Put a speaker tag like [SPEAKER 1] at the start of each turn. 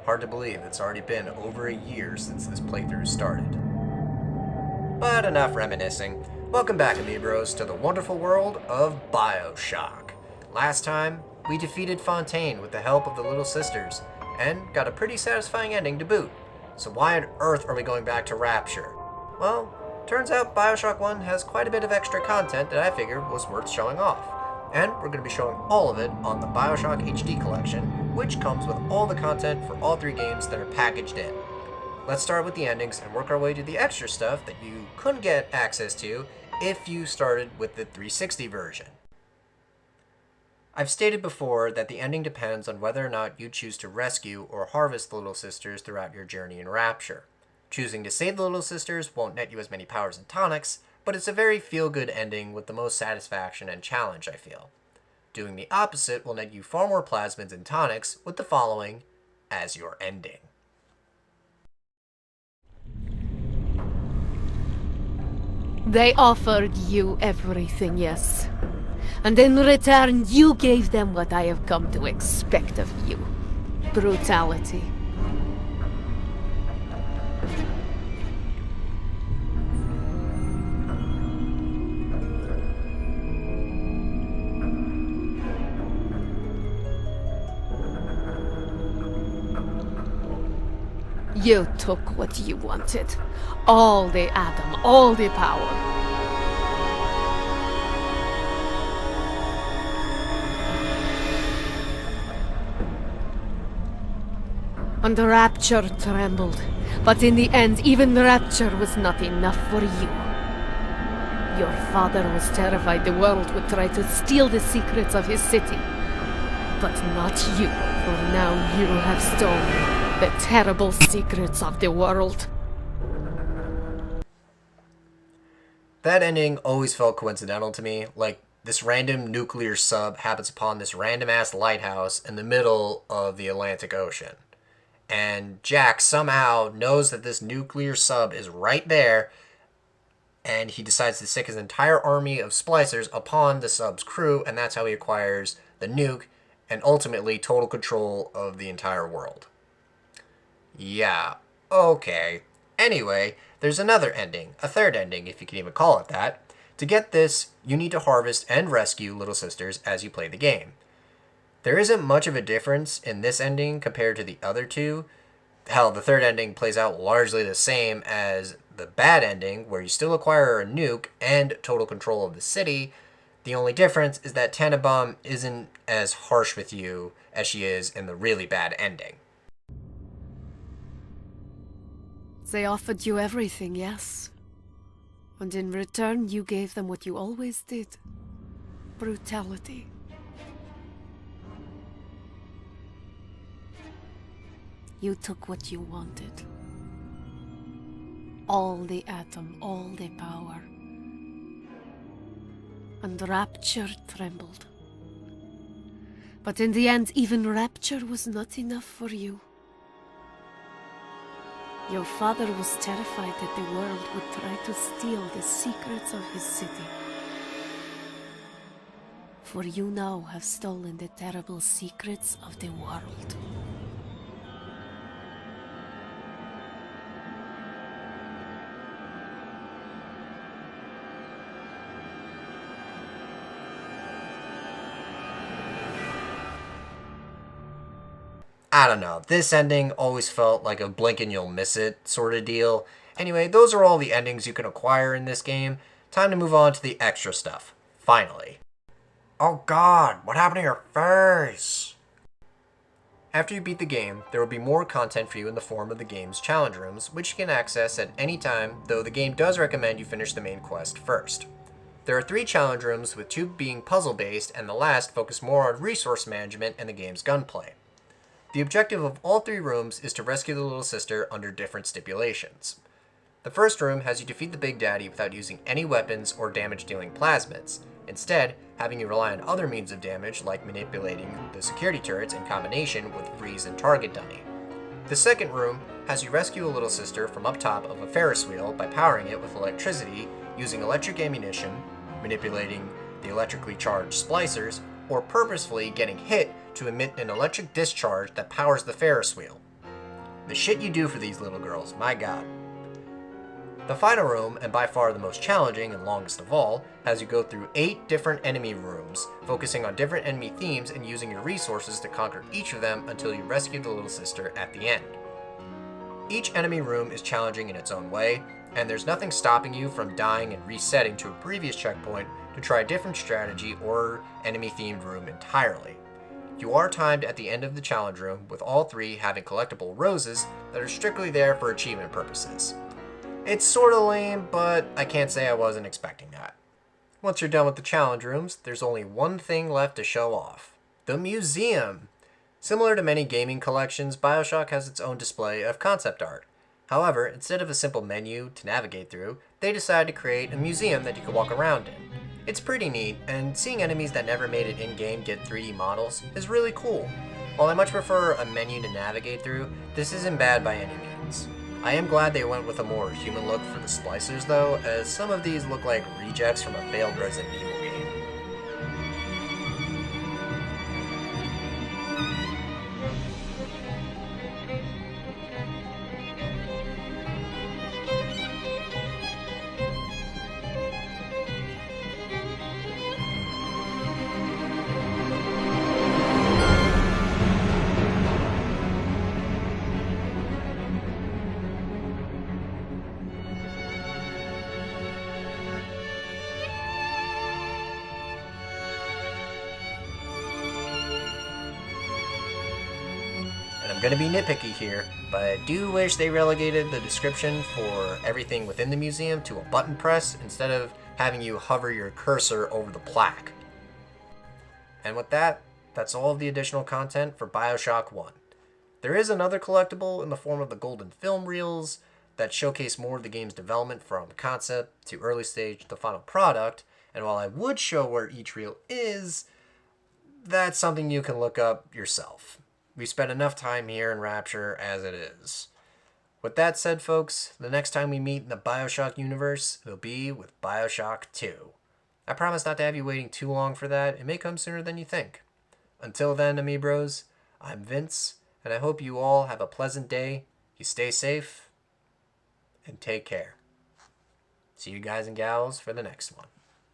[SPEAKER 1] Hard to believe it's already been over a year since this playthrough started. But enough reminiscing. Welcome back, Amiibros, to the wonderful world of Bioshock. Last time, we defeated Fontaine with the help of the Little Sisters, and got a pretty satisfying ending to boot. So why on earth are we going back to Rapture? Well, turns out Bioshock 1 has quite a bit of extra content that I figured was worth showing off. And we're going to be showing all of it on the Bioshock HD collection, which comes with all the content for all three games that are packaged in. Let's start with the endings and work our way to the extra stuff that you couldn't get access to if you started with the 360 version. I've stated before that the ending depends on whether or not you choose to rescue or harvest the Little Sisters throughout your journey in Rapture. Choosing to save the Little Sisters won't net you as many powers and tonics, but it's a very feel-good ending with the most satisfaction and challenge, I feel. Doing the opposite will net you far more plasmids and tonics with the following as your ending.
[SPEAKER 2] They offered you everything, yes. And in return, you gave them what I have come to expect of you. Brutality. You took what you wanted. All the atom, all the power. And Rapture trembled. But in the end, even Rapture was not enough for you. Your father was terrified the world would try to steal the secrets of his city. But not you, for now you have stolen the terrible secrets of the world.
[SPEAKER 1] That ending always felt coincidental to me, like this random nuclear sub happens upon this random-ass lighthouse in the middle of the Atlantic Ocean. And Jack somehow knows that this nuclear sub is right there, and he decides to stick his entire army of splicers upon the sub's crew, and that's how he acquires the nuke and ultimately total control of the entire world. Yeah, okay. Anyway, there's another ending, a third ending, if you can even call it that. To get this, you need to harvest and rescue Little Sisters as you play the game. There isn't much of a difference in this ending compared to the other two. Hell, the third ending plays out largely the same as the bad ending, where you still acquire a nuke and total control of the city. The only difference is that Tannenbaum isn't as harsh with you as she is in the really bad ending.
[SPEAKER 2] They offered you everything, yes? And in return, you gave them what you always did. Brutality. You took what you wanted. All the atom, all the power. And Rapture trembled. But in the end, even Rapture was not enough for you. Your father was terrified that the world would try to steal the secrets of his city. For you now have stolen the terrible secrets of the world.
[SPEAKER 1] I don't know, this ending always felt like a blink and you'll miss it sort of deal. Anyway, those are all the endings you can acquire in this game. Time to move on to the extra stuff. Finally. Oh god, what happened to your face? After you beat the game, there will be more content for you in the form of the game's challenge rooms, which you can access at any time, though the game does recommend you finish the main quest first. There are 3 challenge rooms, with 2 being puzzle-based and the last focused more on resource management and the game's gunplay. The objective of all 3 rooms is to rescue the Little Sister under different stipulations. The first room has you defeat the Big Daddy without using any weapons or damage-dealing plasmids, instead having you rely on other means of damage like manipulating the security turrets in combination with freeze and target dummy. The second room has you rescue a Little Sister from up top of a Ferris wheel by powering it with electricity using electric ammunition, manipulating the electrically charged splicers, or purposefully getting hit to emit an electric discharge that powers the Ferris wheel. The shit you do for these little girls, my god. The final room, and by far the most challenging and longest of all, has you go through 8 different enemy rooms, focusing on different enemy themes and using your resources to conquer each of them until you rescue the little sister at the end. Each enemy room is challenging in its own way, and there's nothing stopping you from dying and resetting to a previous checkpoint to try a different strategy or enemy-themed room entirely. You are timed at the end of the challenge room, with all 3 having collectible roses that are strictly there for achievement purposes. It's sorta lame, but I can't say I wasn't expecting that. Once you're done with the challenge rooms, there's only one thing left to show off. The museum! Similar to many gaming collections, Bioshock has its own display of concept art. However, instead of a simple menu to navigate through, they decided to create a museum that you can walk around in. It's pretty neat, and seeing enemies that never made it in-game get 3D models is really cool. While I much prefer a menu to navigate through, this isn't bad by any means. I am glad they went with a more human look for the splicers though, as some of these look like rejects from a failed Resident Evil game. I'm gonna be nitpicky here, but I do wish they relegated the description for everything within the museum to a button press instead of having you hover your cursor over the plaque. And with that, that's all of the additional content for Bioshock 1. There is another collectible in the form of the golden film reels that showcase more of the game's development from concept to early stage to final product, and while I would show where each reel is, that's something you can look up yourself. We spent enough time here in Rapture as it is. With that said, folks, the next time we meet in the Bioshock universe, it'll be with Bioshock 2. I promise not to have you waiting too long for that. It may come sooner than you think. Until then, Amiibros, I'm Vince, and I hope you all have a pleasant day. You stay safe, and take care. See you guys and gals for the next one.